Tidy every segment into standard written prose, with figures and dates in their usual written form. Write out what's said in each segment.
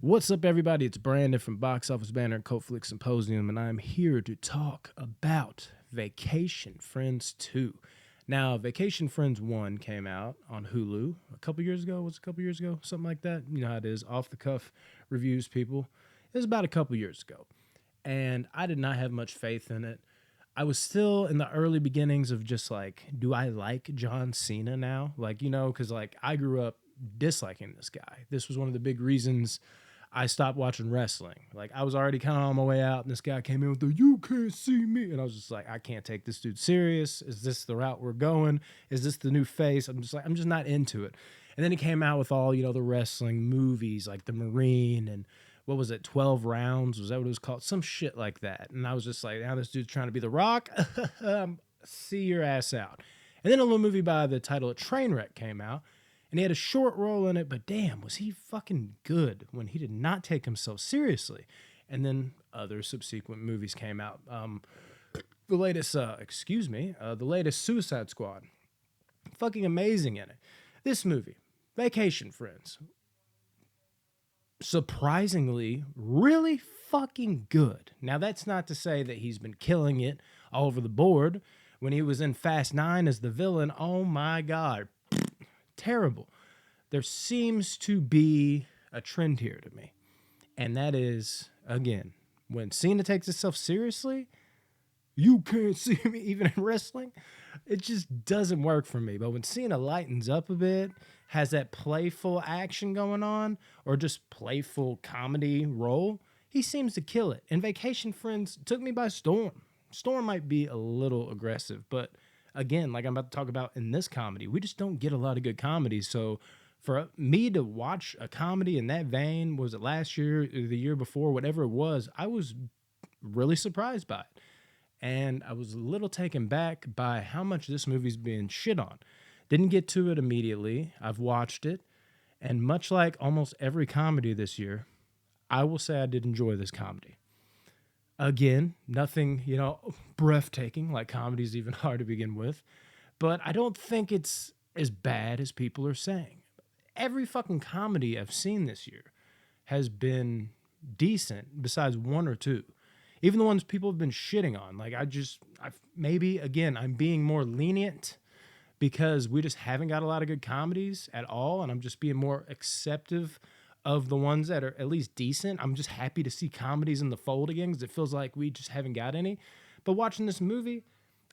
What's up, everybody? It's Brandon from Box Office Banter and Cult Flick Symposium, and I'm here to talk about Vacation Friends 2. Now, Vacation Friends 1 came out on Hulu a couple years ago. Was it a couple years ago? Something like that. You know how it is. Off the cuff reviews, people. It was about a couple years ago. And I did not have much faith in it. I was still in the early beginnings of just like, do I like John Cena now? Like, because like I grew up disliking this guy. This was one of the big reasons I stopped watching wrestling. Like I was already kind of on my way out, and this guy came in with the "You can't see me," and I was just like, I can't take this dude serious. Is this the route we're going? Is this the new face? I'm just not into it. And then he came out with all the wrestling movies like The Marine and what was it, 12 Rounds? Was that what it was called? Some shit like that. And I was just like, now this dude's trying to be The Rock. See your ass out. And then a little movie by the title of Trainwreck came out, and he had a short role in it, but damn, was he fucking good when he did not take himself seriously. And then other subsequent movies came out. The latest, the latest Suicide Squad, fucking amazing in it. This movie, Vacation Friends, surprisingly really fucking good. Now, that's not to say that he's been killing it all over the board. When he was in Fast 9 as the villain, oh my God, terrible. There seems to be a trend here to me, and that is, again, when Cena takes himself seriously, you can't see me even in wrestling. It just doesn't work for me. But when Cena lightens up a bit, has that playful action going on, or just playful comedy role, he seems to kill it. And Vacation Friends took me by storm. Storm might be a little aggressive, but again, like I'm about to talk about in this comedy, we just don't get a lot of good comedies. So for me to watch a comedy in that vein, was it last year, or the year before, whatever it was, I was really surprised by it. And I was a little taken back by how much this movie's being shit on. Didn't get to it immediately. I've watched it, and much like almost every comedy this year, I will say I did enjoy this comedy. Again, nothing, breathtaking, like comedy's even hard to begin with, but I don't think it's as bad as people are saying. Every fucking comedy I've seen this year has been decent, besides one or two. Even the ones people have been shitting on. Like maybe again, I'm being more lenient because we just haven't got a lot of good comedies at all, and I'm just being more acceptive of the ones that are at least decent. I'm just happy to see comedies in the fold again because it feels like we just haven't got any. But watching this movie,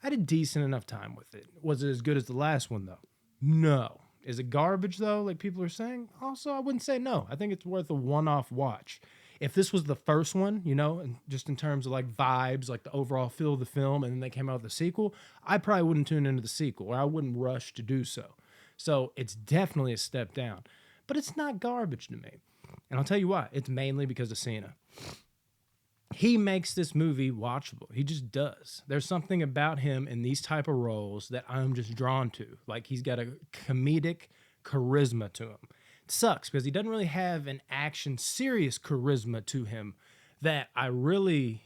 I had a decent enough time with it. Was it as good as the last one though? No. Is it garbage though, like people are saying? Also, I wouldn't say no. I think it's worth a one-off watch. If this was the first one, and just in terms of like vibes, like the overall feel of the film, and then they came out with the sequel, I probably wouldn't tune into the sequel, or I wouldn't rush to do so. So it's definitely a step down, but it's not garbage to me. And I'll tell you why. It's mainly because of Cena. He makes this movie watchable. He just does. There's something about him in these type of roles that I'm just drawn to. Like he's got a comedic charisma to him. It sucks because he doesn't really have an action serious charisma to him that I really,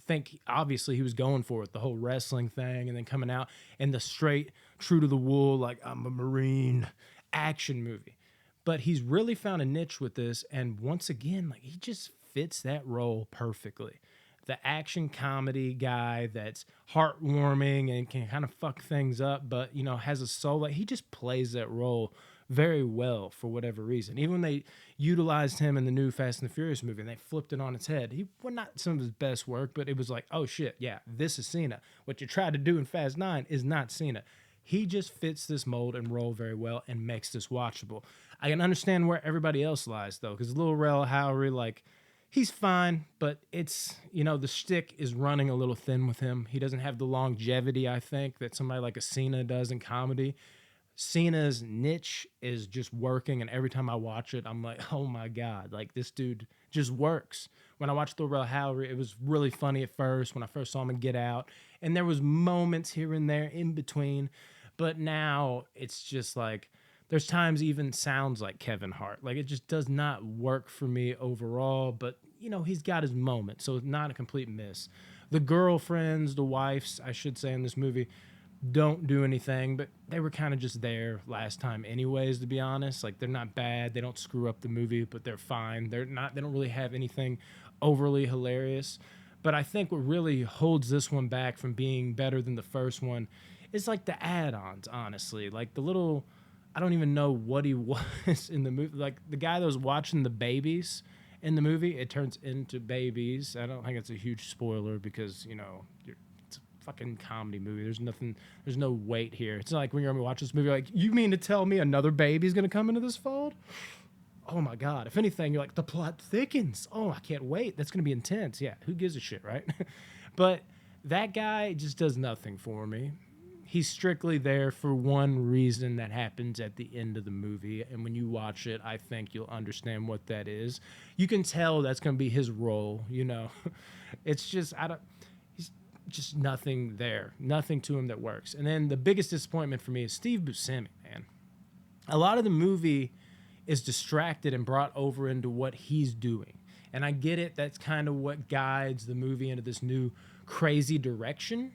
think obviously he was going for it, the whole wrestling thing, and then coming out in the straight true to the wool, like I'm a Marine action movie. But he's really found a niche with this, and once again, like he just fits that role perfectly. The action comedy guy that's heartwarming and can kind of fuck things up, but has a soul. Like he just plays that role very well for whatever reason. Even when they utilized him in the new Fast and the Furious movie and they flipped it on its head, he was not some of his best work, but it was like, oh shit, yeah, this is Cena. What you tried to do in Fast 9 is not Cena. He just fits this mold and role very well and makes this watchable. I can understand where everybody else lies though, because Lil Rel Howery, like, he's fine, but it's, the shtick is running a little thin with him. He doesn't have the longevity, I think, that somebody like a Cena does in comedy. Cena's niche is just working, and every time I watch it, I'm like, oh my God, like this dude just works. When I watched Lil Rel Howery, it was really funny at first when I first saw him in Get Out, and there was moments here and there in between, but now it's just like, there's times even sounds like Kevin Hart. Like it just does not work for me overall, but he's got his moment, so it's not a complete miss. The girlfriends, the wives, I should say, in this movie, don't do anything, but they were kind of just there last time anyways, to be honest. Like, they're not bad. They don't screw up the movie, but they're fine. They don't really have anything overly hilarious. But I think what really holds this one back from being better than the first one is like the add-ons, honestly. Like the little, I don't even know what he was in the movie. Like the guy that was watching the babies in the movie, it turns into babies. I don't think it's a huge spoiler because, it's a fucking comedy movie. There's no weight here. It's not like when you're gonna watch this movie, like, you mean to tell me another baby's gonna come into this fold? Oh my God. If anything, you're like, the plot thickens. Oh, I can't wait. That's going to be intense. Yeah, who gives a shit, right? But that guy just does nothing for me. He's strictly there for one reason that happens at the end of the movie. And when you watch it, I think you'll understand what that is. You can tell that's going to be his role, It's just, he's just nothing there. Nothing to him that works. And then the biggest disappointment for me is Steve Buscemi, man. A lot of the movie is distracted and brought over into what he's doing. And I get it, that's kind of what guides the movie into this new crazy direction.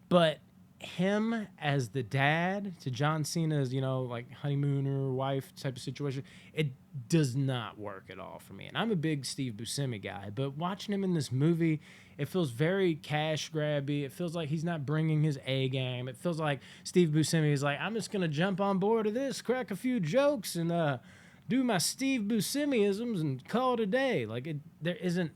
But him as the dad to John Cena's, like honeymooner wife type of situation, it does not work at all for me. And I'm a big Steve Buscemi guy, but watching him in this movie, it feels very cash grabby. It feels like he's not bringing his A game. It feels like Steve Buscemi is like, I'm just going to jump on board of this, crack a few jokes, and do my Steve Buscemi-isms and call it a day. Like, there isn't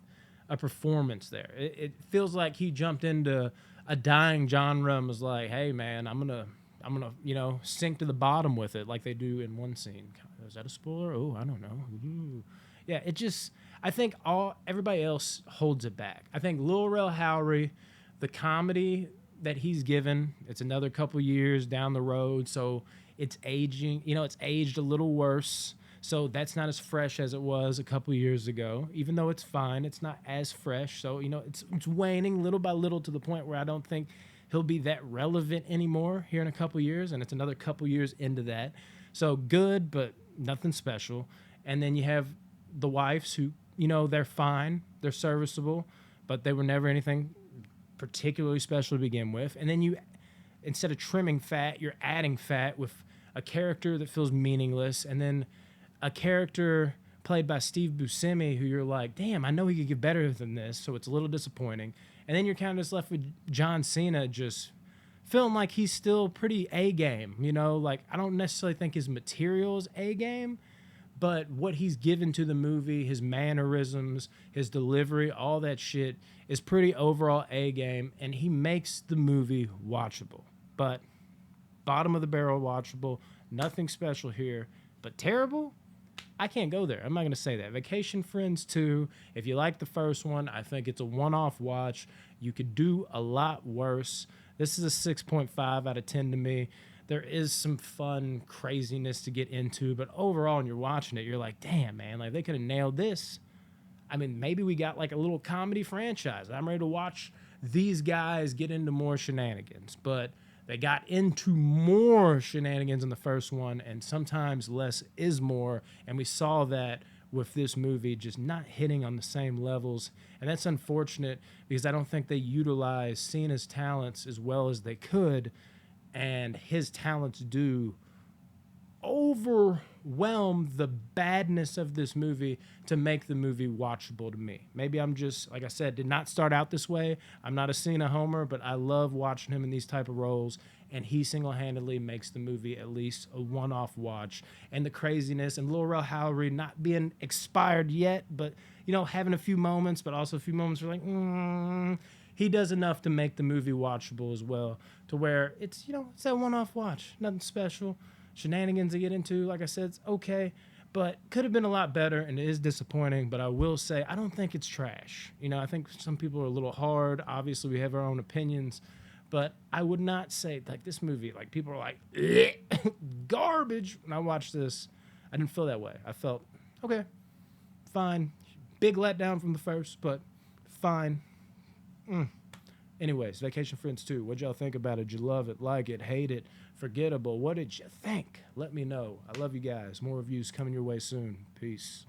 a performance there. It feels like he jumped into a dying genre and was like, hey, man, I'm gonna sink to the bottom with it like they do in one scene. Is that a spoiler? Oh, I don't know. Ooh. Yeah, I think everybody else holds it back. I think Lil Rel Howery, the comedy that he's given, it's another couple years down the road, so it's aging. It's aged a little worse. So that's not as fresh as it was a couple years ago. Even though it's fine, it's not as fresh. So, it's waning little by little to the point where I don't think he'll be that relevant anymore here in a couple years. And it's another couple years into that. So good, but nothing special. And then you have the wives who, they're fine. They're serviceable, but they were never anything particularly special to begin with. And then instead of trimming fat, you're adding fat with a character that feels meaningless. And then a character played by Steve Buscemi who you're like, damn, I know he could get better than this, so it's a little disappointing. And then you're kind of just left with John Cena just feeling like he's still pretty A-game, Like, I don't necessarily think his material is A-game, but what he's given to the movie, his mannerisms, his delivery, all that shit is pretty overall A-game, and he makes the movie watchable. But bottom of the barrel watchable, nothing special here, but terrible? I can't go there. I'm not going to say that. Vacation Friends 2, if you like the first one, I think it's a one-off watch. You could do a lot worse. This is a 6.5 out of 10 to me. There is some fun craziness to get into, but overall, when you're watching it, you're like, damn, man, like they could have nailed this. I mean, maybe we got like a little comedy franchise. I'm ready to watch these guys get into more shenanigans, but they got into more shenanigans in the first one, and sometimes less is more, and we saw that with this movie just not hitting on the same levels, and that's unfortunate because I don't think they utilize Cena's talents as well as they could, and his talents do overwhelm the badness of this movie to make the movie watchable to me. Maybe I'm just, like I said, did not start out this way. I'm not a Cena homer, but I love watching him in these type of roles, and he single-handedly makes the movie at least a one-off watch. And the craziness, and Lil Rel Howery not being expired yet, but, having a few moments, but also a few moments where he does enough to make the movie watchable as well, to where it's, it's that one-off watch, nothing special. Shenanigans to get into, like I said, it's okay, but could have been a lot better, and it is disappointing. But I will say, I don't think it's trash. I think some people are a little hard. Obviously, we have our own opinions, but I would not say, like, this movie, like, people are like, garbage. When I watched this, I didn't feel that way. I felt, okay, fine. Big letdown from the first, but fine. Anyways, Vacation Friends 2, what'd y'all think about it? Did you love it, like it, hate it, forgettable? What did you think? Let me know. I love you guys. More reviews coming your way soon. Peace.